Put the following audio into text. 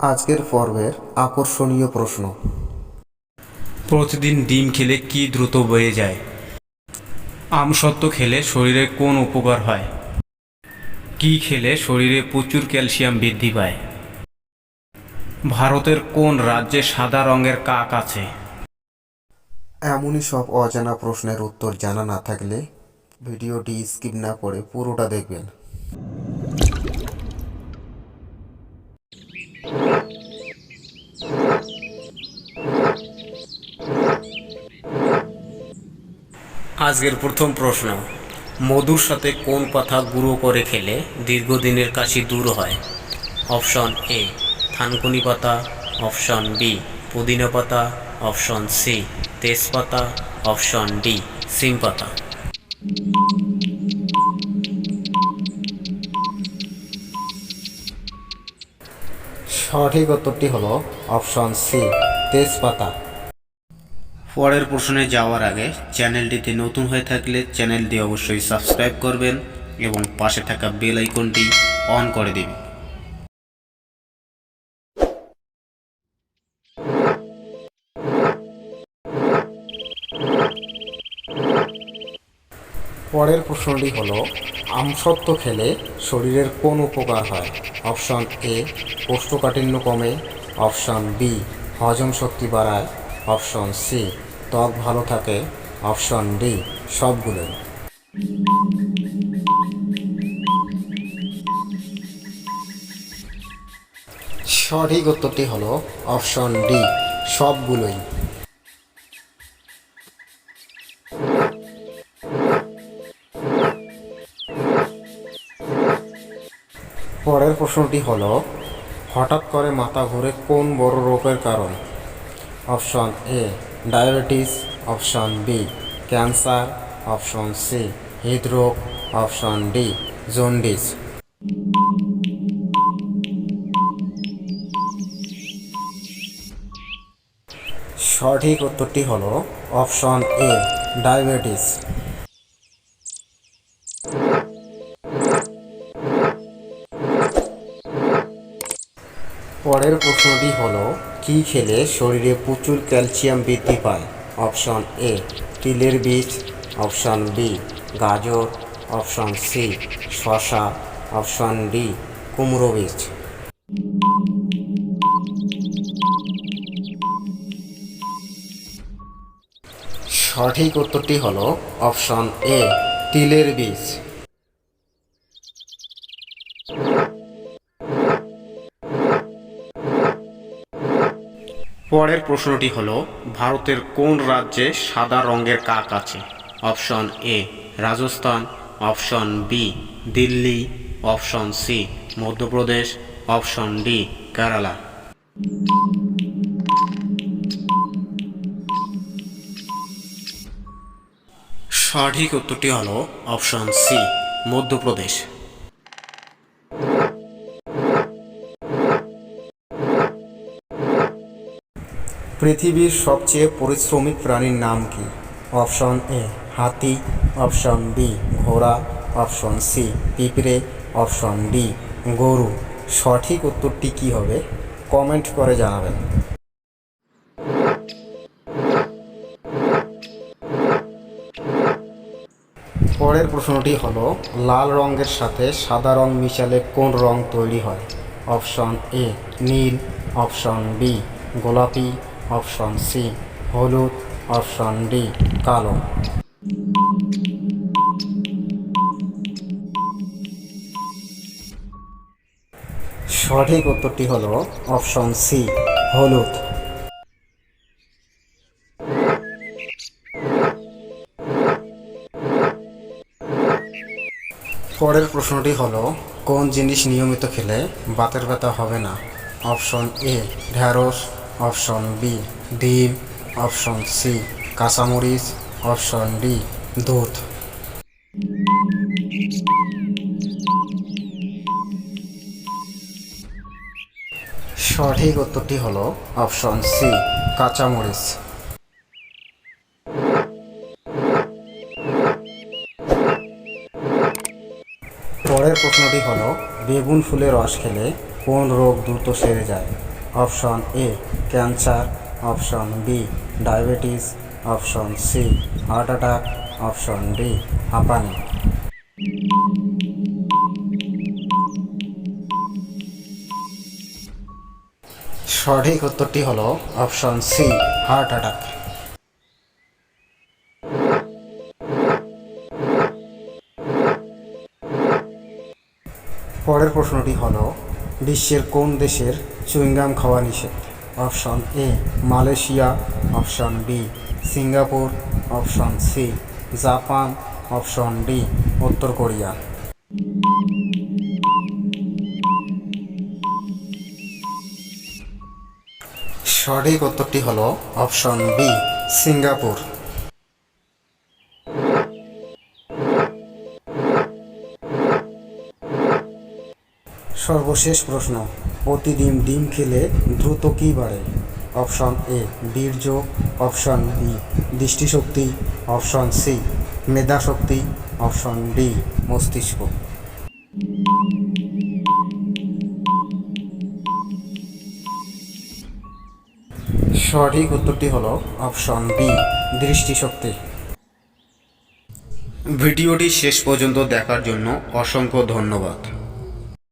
আজকের পর্বের আকর্ষণীয় প্রশ্ন। প্রতিদিন ডিম খেলে কি দ্রুত বেড়ে যায়? আমসত্ত্ব খেলে শরীরে কোন উপকার হয়? কি খেলে শরীরে প্রচুর ক্যালসিয়াম বৃদ্ধি পায়? ভারতের কোন রাজ্যে সাদা রঙের কাক আছে? এমনই সব অজানা প্রশ্নের উত্তর জানা না থাকলে ভিডিওটি স্কিপ না করে পুরোটা দেখবেন। আজকের প্রথম প্রশ্ন, মধুর সাথে কোন পাতা গুঁড়ো করে খেলে দীর্ঘদিনের কাশি দূর হয়? অপশন এ থানকুনি পাতা, অপশন বি পুদিনা পাতা, অপশন সি তেজপাতা, অপশন ডি সিম পাতা। সঠিক উত্তরটি হলো অপশন সি, তেজপাতা। পরের প্রশ্নে যাওয়ার আগে চ্যানেলটিতে নতুন হয়ে থাকলে চ্যানেলটি অবশ্যই সাবস্ক্রাইব করবেন এবং পাশে থাকা বেল আইকনটি অন করে দিন। পরের প্রশ্নটি হলো আমসত্ত্ব খেলে শরীরের কোন উপকার হয়? অপশন এ কোষ্ঠকাঠিন্য কমে, অপশন বি হজম শক্তি বাড়ায়, অপশন সি ত্বক ভালো থাকে, অপশন ডি সবগুলোই। সঠিক উত্তরটি হলো অপশন ডি, সবগুলোই। পরের প্রশ্নটি হলো হঠাৎ করে মাথা ঘুরে কোন বড় রোগের কারণ? Option A diabetes, option B cancer, option C হৃদরোগ, অপশন ডি জন্ডিস। সঠিক উত্তরটি হলো অপশন এ ডায়াবেটিস। পরের প্রশ্নটি হলো কি খেলে শরীরে প্রচুর ক্যালসিয়াম বৃদ্ধি পায়? অপশন এ তিলের বীজ, অপশন বি গাজর, অপশন সি শসা, অপশন ডি কুমড়ো বীজ। সঠিক উত্তরটি হলো অপশন এ তিলের বীজ। পরের প্রশ্নটি হলো ভারতের কোন রাজ্যে সাদা রঙের কাক আছে? Option A Rajasthan, option B Delhi, option C Madhya Pradesh, option D Kerala. সঠিক উত্তরটি হলো অপশন সি মধ্যপ্রদেশ। পৃথিবীর সবচেয়ে পরিশ্রমী প্রাণীর নাম কি? অপশন এ হাতি, অপশন বি ঘোড়া, অপশন সি পিঁপড়ে, অপশন ডি গরু। সঠিক উত্তরটি কী হবে কমেন্ট করে জানাবেন। পরের প্রশ্নটি হলো লাল রঙের সাথে সাদা রং মিশালে কোন রং তৈরি হয়? অপশন এ নীল, অপশন বি গোলাপি, অপশন সি হলুদ, অপশন ডি কালো। সঠিক উত্তরটি হলো অপশন সি হলুদ। পরের প্রশ্নটি হলো কোন জিনিস নিয়মিত খেলে বাতের ব্যথা হবে না? অপশন এ ঢ্যাঁড়স, অপশন বি ডিম, অপশন সি কাঁচামরিচ, অপশন ডি দুধ। সঠিক উত্তরটি হলো অপশন সি কাঁচামরিচ। পরের প্রশ্নটি হলো বেগুন ফুলের রস খেলে কোন রোগ দ্রুত সেরে যায়? Option A cancer, option B diabetes, option C heart attack, option D হাঁপানি। সঠিক উত্তরটি হলো অপশন সি হার্ট অ্যাটাক। পরের প্রশ্নটি হলো বিশ্বের কোন দেশের চুইংগাম খাওয়া নিষেধ? Option A Malaysia, option B Singapore, option C Japan, option D উত্তর কোরিয়া। সঠিক উত্তরটি হলো অপশন বি সিঙ্গাপুর। সর্বশেষ প্রশ্ন, প্রতিদিন ডিম খেলে দ্রুত কী বাড়ে? অপশন এ বীর্য, অপশন বি দৃষ্টিশক্তি, অপশন সি মেধাশক্তি, অপশন ডি মস্তিষ্ক। সঠিক উত্তরটি হলো অপশন বি দৃষ্টিশক্তি। ভিডিওটি শেষ পর্যন্ত দেখার জন্য অসংখ্য ধন্যবাদ।